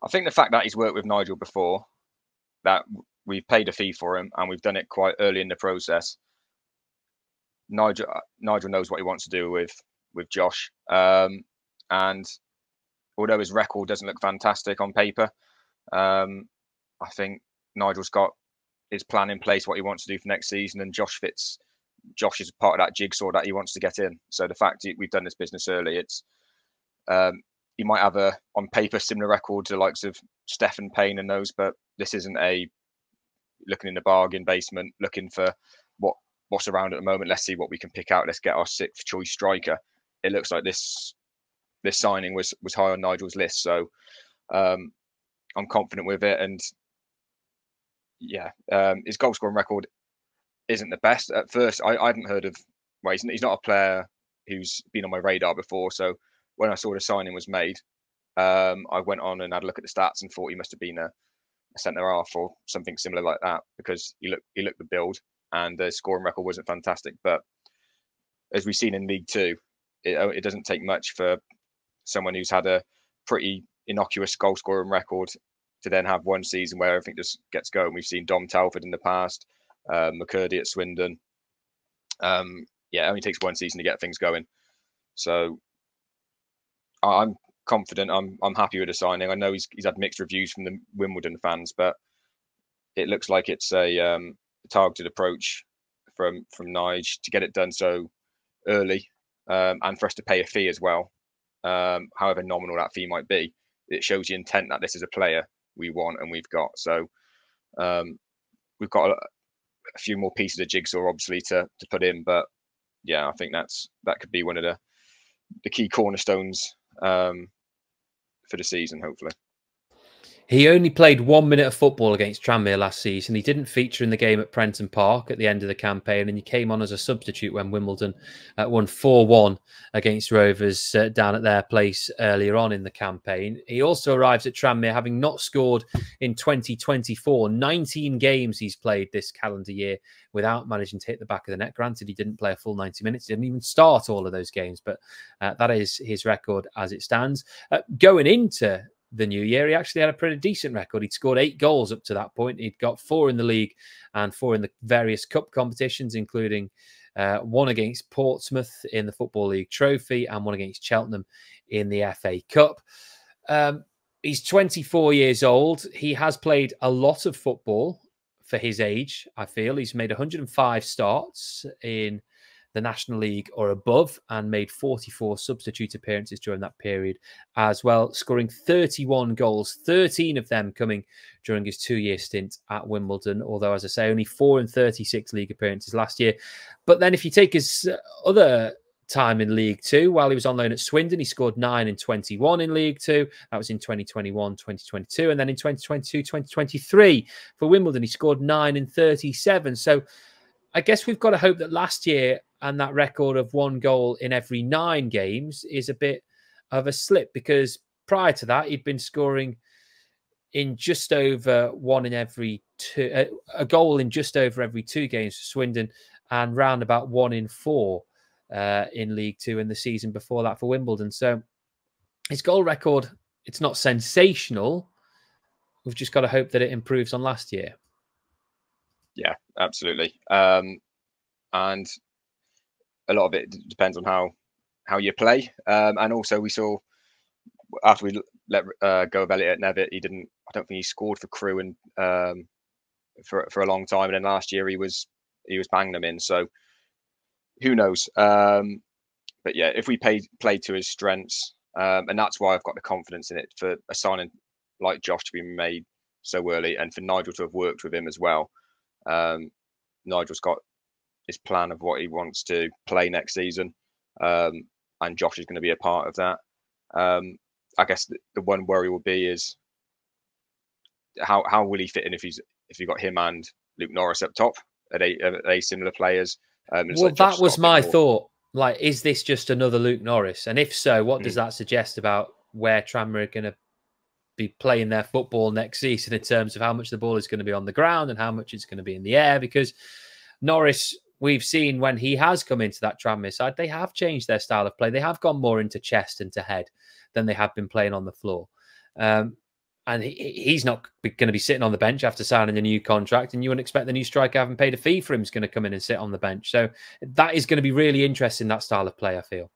I think the fact that he's worked with Nigel before, that we've paid a fee for him, and we've done it quite early in the process. Nigel knows what he wants to do with Josh, and although his record doesn't look fantastic on paper, I think Nigel's got his plan in place, what he wants to do for next season, and Josh is part of that jigsaw that he wants to get in. So the fact that we've done this business early, it's he might have a on paper similar record to the likes of Stephen Payne and those, but this isn't a looking in the bargain basement looking for what's around at the moment. Let's see what we can pick out. Let's get our sixth choice striker. It looks like this signing was high on Nigel's list, so I'm confident with it. And yeah, his goal scoring record isn't the best. At first, I hadn't heard of. Well, he's not a player who's been on my radar before. So when I saw the signing was made, I went on and had a look at the stats and thought he must have been a centre half or something similar like that, because he looked the build, and the scoring record wasn't fantastic. But as we've seen in League Two, it doesn't take much for someone who's had a pretty innocuous goal scoring record to then have one season where everything just gets going. We've seen Dom Telford in the past, McCurdy at Swindon. It only takes one season to get things going. So I'm confident. I'm happy with the signing. I know he's had mixed reviews from the Wimbledon fans, but it looks like it's a targeted approach from Nige to get it done so early, and for us to pay a fee as well, however nominal that fee might be. It shows the intent that this is a player we want and we've got. So we've got a few more pieces of jigsaw obviously to put in, but yeah, I think that could be one of the key cornerstones for the season, hopefully. He only played 1 minute of football against Tranmere last season. He didn't feature in the game at Prenton Park at the end of the campaign, and he came on as a substitute when Wimbledon won 4-1 against Rovers down at their place earlier on in the campaign. He also arrives at Tranmere having not scored in 2024. 19 games he's played this calendar year without managing to hit the back of the net. Granted, he didn't play a full 90 minutes. He didn't even start all of those games, but that is his record as it stands. Going into the new year, he actually had a pretty decent record. He'd scored 8 goals up to that point. He'd got 4 in the league and 4 in the various cup competitions, including 1 against Portsmouth in the Football League Trophy and 1 against Cheltenham in the FA Cup. He's 24 years old. He has played a lot of football for his age, I feel. He's made 105 starts in the National League or above and made 44 substitute appearances during that period as well, scoring 31 goals, 13 of them coming during his 2-year stint at Wimbledon, although, as I say, only 4 in 36 league appearances last year. But then if you take his other time in League Two, while he was on loan at Swindon, he scored 9 in 21 in League Two. That was in 2021, 2022. And then in 2022, 2023 for Wimbledon, he scored 9 in 37. So I guess we've got to hope that last year and that record of 1 goal in every 9 games is a bit of a slip, because prior to that, he'd been scoring in just over 1 in every 2, a goal in just over every 2 games for Swindon, and round about 1 in 4 in League Two in the season before that for Wimbledon. So his goal record, it's not sensational. We've just got to hope that it improves on last year. Yeah, absolutely. And a lot of it depends on how you play. And also we saw after we let go of Elliot Nevitt, I don't think he scored for Crewe and for a long time. And then last year he was banging them in. So who knows? But yeah, if we play to his strengths, and that's why I've got the confidence in it for a signing like Josh to be made so early, and for Nigel to have worked with him as well. Nigel's got his plan of what he wants to play next season, and Josh is going to be a part of that. I guess the one worry will be is how will he fit in if you got him and Luke Norris up top? Are they similar players? Well, like that was my thought. Like, is this just another Luke Norris? And if so, what does that suggest about where Tranmere are going to be playing their football next season in terms of how much the ball is going to be on the ground and how much it's going to be in the air? Because Norris, we've seen when he has come into that Tranmere side, they have changed their style of play. They have gone more into chest and to head than they have been playing on the floor. And and he's not going to be sitting on the bench after signing a new contract. And you wouldn't expect the new striker, having paid a fee for him, is going to come in and sit on the bench. So that is going to be really interesting, that style of play, I feel.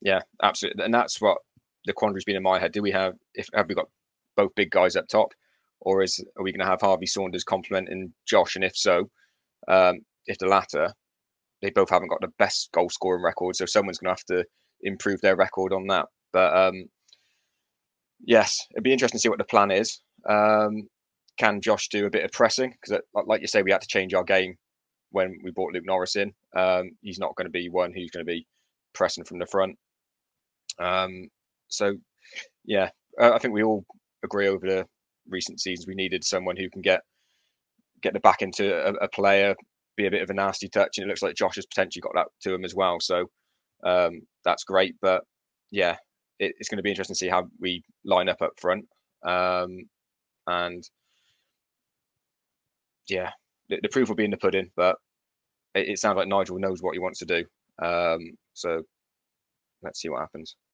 Yeah, absolutely. And that's what the quandary's been in my head. Have we got both big guys up top, or are we going to have Harvey Saunders complementing Josh? And if so, if the latter, they both haven't got the best goal scoring record, so someone's going to have to improve their record on that. But yes, it'd be interesting to see what the plan is. Can Josh do a bit of pressing? Because, like you say, we had to change our game when we brought Luke Norris in. He's not going to be one who's going to be pressing from the front. So, yeah, I think we all agree over the recent seasons we needed someone who can get the back into a player, be a bit of a nasty touch, and it looks like Josh has potentially got that to him as well. So that's great. But yeah, it's going to be interesting to see how we line up front. And yeah, the proof will be in the pudding. But it sounds like Nigel knows what he wants to do. So let's see what happens.